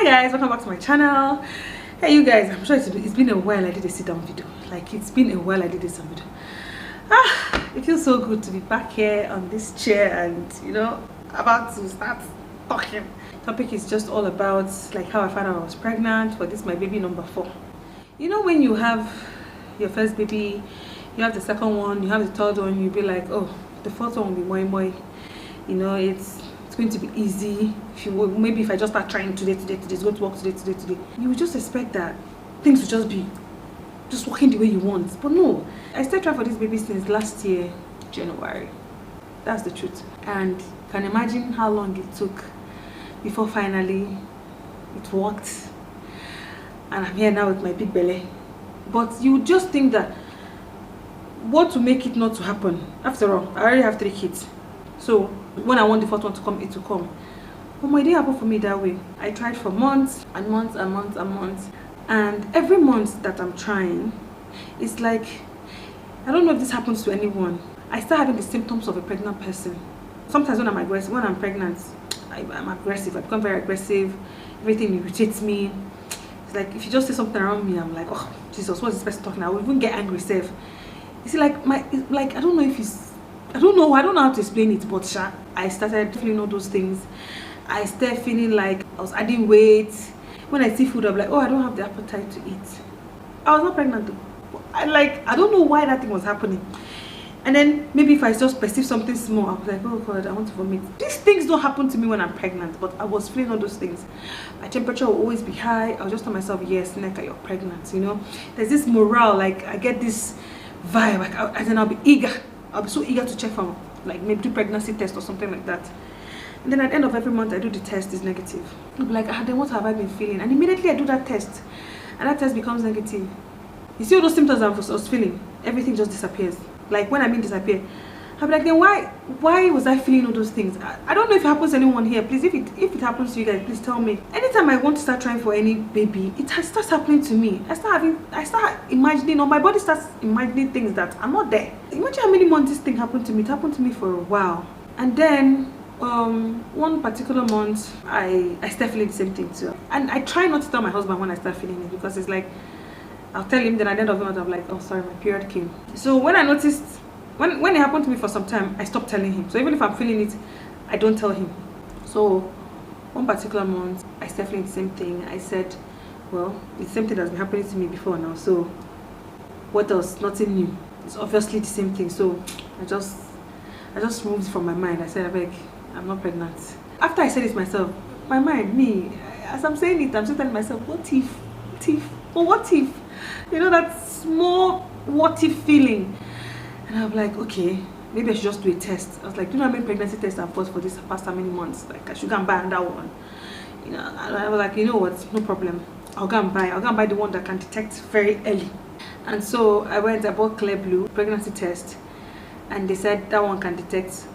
guys, welcome back to my channel. Hey you guys, I'm sure it's been a while I did a sit down video. Like it's been a while I did this video. It feels so good to be back here on this chair and about to start talking. Topic is just all about like how I found out I was pregnant for this my baby number 4. When you have your first baby, you have the second one, you have the third one, you'll be like, oh, the fourth one will be moi. It's going to be easy. Maybe if I just start trying today, it's going to work today. You would just expect that things will just be working the way you want. But no, I started trying for this baby since last year, January. That's the truth. And can imagine how long it took before finally it worked. And I'm here now with my big belly. But you would just think that what to make it not to happen? After all, I already have 3 kids. So when I want the 4th one to come, it will come. But it didn't happen for me that way. I tried for months and months and months and months. And every month that I'm trying, it's like, I don't know if this happens to anyone. I start having the symptoms of a pregnant person. Sometimes when I'm pregnant, I'm aggressive. I become very aggressive. Everything irritates me. It's like if you just say something around me, I'm like, oh Jesus, what's this person talking? I will even get angry self. You see, like I don't know if it's, I don't know how to explain it, but I started feeling all those things. I started feeling like I was adding weight. When I see food, I'm like, oh, I don't have the appetite to eat. I was not pregnant though. I don't know why that thing was happening. And then maybe if I just perceive something small, I was like, oh God, I want to vomit. These things don't happen to me when I'm pregnant, but I was feeling all those things. My temperature will always be high. I'll just tell myself, yes, Nneka, you're pregnant. There's this morale, like I get this vibe, and then I'll be eager. I'll be so eager to check for like maybe do pregnancy test or something like that. And then at the end of every month I do the test, is negative. I'll be like, then what have I been feeling? And immediately I do that test and that test becomes negative. You see all those symptoms I was feeling, everything just disappears. Like when I mean disappear, I'll be like, then why was I feeling all those things? I don't know if it happens to anyone here. Please, if it happens to you guys, please tell me. Anytime I want to start trying for any baby, it starts happening to me. I start imagining, or my body starts imagining things that are not there. Imagine how many months this thing happened to me. It happened to me for a while. And then one particular month I start feeling the same thing too. And I try not to tell my husband when I start feeling it, because it's like I'll tell him, then at the end of the month I'm like, oh sorry, my period came. So when I noticed, when it happened to me for some time, I stopped telling him. So even if I'm feeling it, I don't tell him. So one particular month I started feeling the same thing. I said, well, it's the same thing that's been happening to me before now, so what else? Nothing new. It's obviously the same thing. So I just moved from my mind. I said, I'm not pregnant. After I said it myself, my mind, as I'm saying it, I'm just telling myself, what if? That small what if feeling. And I'm like, okay, maybe I should just do a test. I was like, how many pregnancy tests I've got for this past how many months? Like I should go and buy another one. And I was like, what? No problem. I'll go and buy the one that can detect very early. And so I bought Clear Blue pregnancy test, and they said that one can detect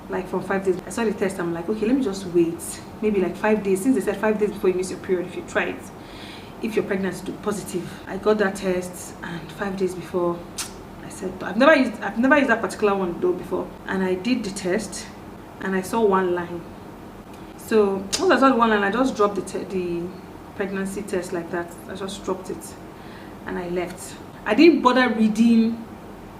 like from 5 days. I saw the test, I'm like, okay, let me just wait. Maybe like 5 days, since they said 5 days before you miss your period, if you try it, if your pregnancy is positive. I got that test, and 5 days before, I said, I've never used that particular one though before. And I did the test, and I saw one line. So once I saw the one line, I just dropped the pregnancy test like that. I just dropped it, and I left. I didn't bother reading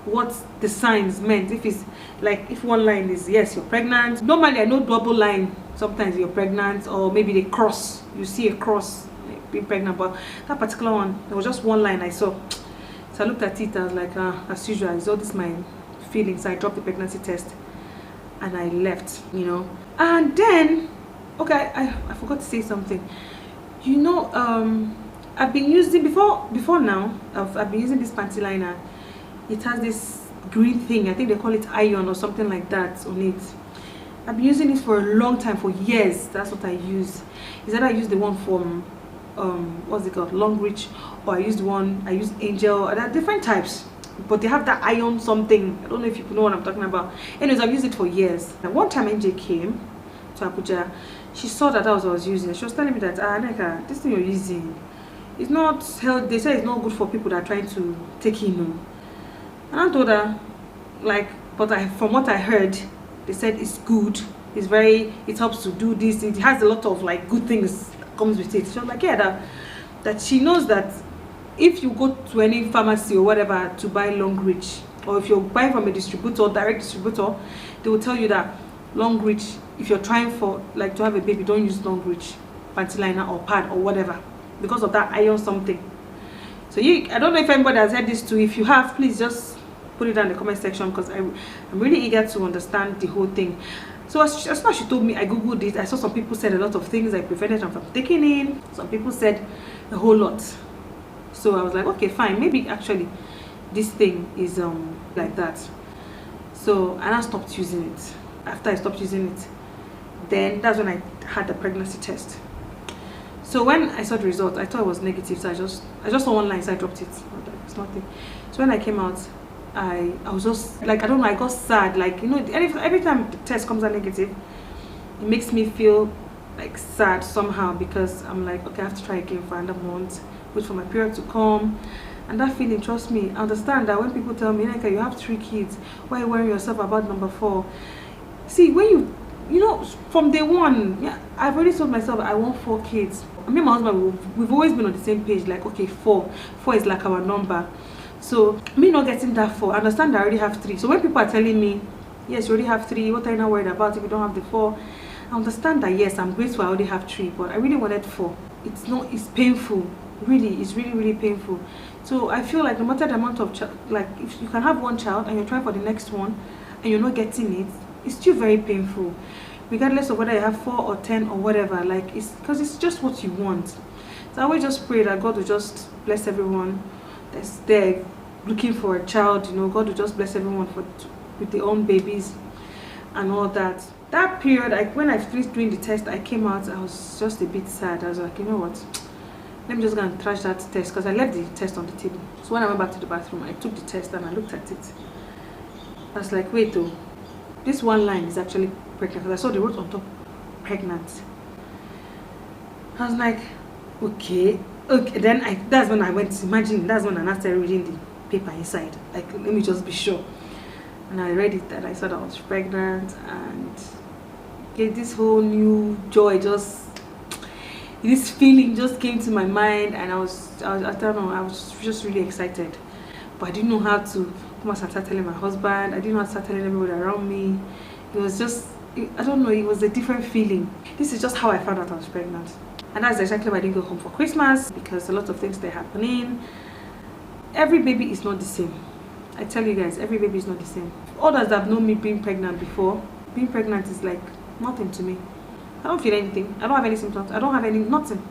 what the signs meant. If one line is yes, you're pregnant. Normally I know double line, sometimes you're pregnant, or maybe they cross, you see a cross, being pregnant. But that particular one, there was just one line I saw. So I looked at it, I was like, as usual, it's all this my feelings. So I dropped the pregnancy test and I left. And then okay, I forgot to say something. I've been using before now, I've been using this panty liner. It has this green thing, I think they call it iron or something like that on it. I've been using it for a long time, for years. That's what I use. Is that I use the one from what's it called, long reach, or I use Angel. There are different types, but they have that iron something. I don't know if you know what I'm talking about. Anyways, I've used it for years. And one time NJ came to Abuja, she saw that was what I was using. She was telling me that, Nneka, this thing you're using, it's not healthy. They say it's not good for people that are trying to take in. And I told her, from what I heard, they said it's good. It helps to do this. It has a lot of good things comes with it. She was like, yeah, that she knows that if you go to any pharmacy or whatever to buy long reach, or if you're buying from a distributor, direct distributor, they will tell you that long reach, if you're trying for like to have a baby, don't use long reach panty liner or pad or whatever, because of that iron something. So I don't know if anybody has heard this too. If you have, please just put it down in the comment section, because I'm really eager to understand the whole thing. So as soon as she told me, I googled it. I saw some people said a lot of things I prevented them from taking in. Some people said a whole lot. So I was like, okay, fine, maybe actually this thing is like that. So and I stopped using it. After I stopped using it, then that's when I had the pregnancy test. So when I saw the result, I thought it was negative. So I just saw one line, so I dropped it. It's nothing. So when I came out, I was just like, I don't know, I got sad. Like, you know, every time the test comes out negative, it makes me feel like sad somehow, because I'm like, okay, I have to try again for another month, wait for my period to come. And that feeling, trust me, I understand that when people tell me, Nneka, you have 3 kids, why are you worrying yourself about number 4? See, when you know, from day one, yeah, I've already told myself I want 4 kids. Me and my husband, we've always been on the same page, like, okay, 4 is like our number. So me not getting that 4, I understand I already have 3. So when people are telling me, yes, you already have 3, what are you not worried about if you don't have the 4? I understand that, yes, I'm grateful I already have 3, but I really wanted 4. It's painful, really, it's really painful. So I feel like no matter the amount of like, if you can have 1 child and you're trying for the next one and you're not getting it, it's still very painful, regardless of whether you have 4 or 10 or whatever. Like, it's because it's just what you want. So I always just pray that God will just bless everyone that's there looking for a child. You know, God will just bless everyone with their own babies and all that. That period, like when I finished doing the test, I came out, I was just a bit sad. I was like, you know what, let me just go and trash that test, because I left the test on the table. So when I went back to the bathroom, I took the test and I looked at it. I was like, wait, oh, this one line is actually pregnant, because I saw the word on top, pregnant. I was like, okay. Then that's when I went to imagine. That's when I started reading the paper inside. Like, let me just be sure. And I read it and I saw that I was pregnant, and this whole new joy, this feeling just came to my mind, and I don't know, I was just really excited. But I didn't know how to come and start telling my husband. I didn't know how to start telling everybody around me. It was just, I don't know, it was a different feeling. This is just how I found out I was pregnant. And that's exactly why I didn't go home for Christmas, because a lot of things were happening. Every baby is not the same. I tell you guys, every baby is not the same. Others that have known me being pregnant before, being pregnant is like nothing to me. I don't feel anything. I don't have any symptoms. I don't have nothing.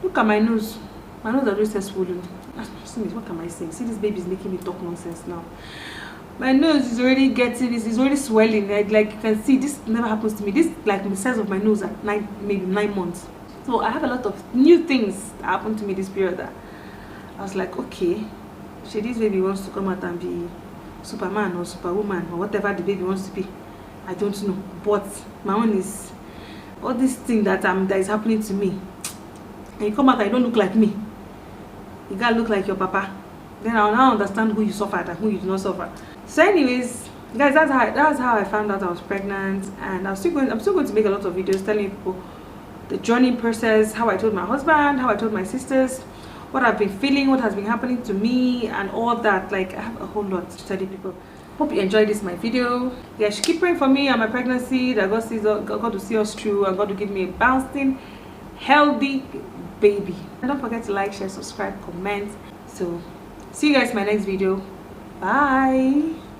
Look at my nose. My nose are just swollen. What am I saying? See, this baby is making me talk nonsense now. My nose is already getting, it's already swelling. Like you can see, this never happens to me. This like the size of my nose at maybe 9 months. So I have a lot of new things that happened to me this period that I was like, okay, this baby wants to come out and be Superman or Superwoman or whatever the baby wants to be. I don't know. But my own is all this thing that is happening to me. And you come out and you don't look like me. You gotta look like your papa. Then I'll now understand who you suffered and who you did not suffer. So anyways, guys, that's how I found out I was pregnant. And I'm still going to make a lot of videos telling people the journey process, how I told my husband, how I told my sisters, what I've been feeling, what has been happening to me, and all that. Like, I have a whole lot to tell you people. Hope you enjoyed my video. Yeah, keep praying for me and my pregnancy, that God will see us through, and God will give me a bouncing, healthy baby. And don't forget to like, share, subscribe, comment. So see you guys in my next video. Bye.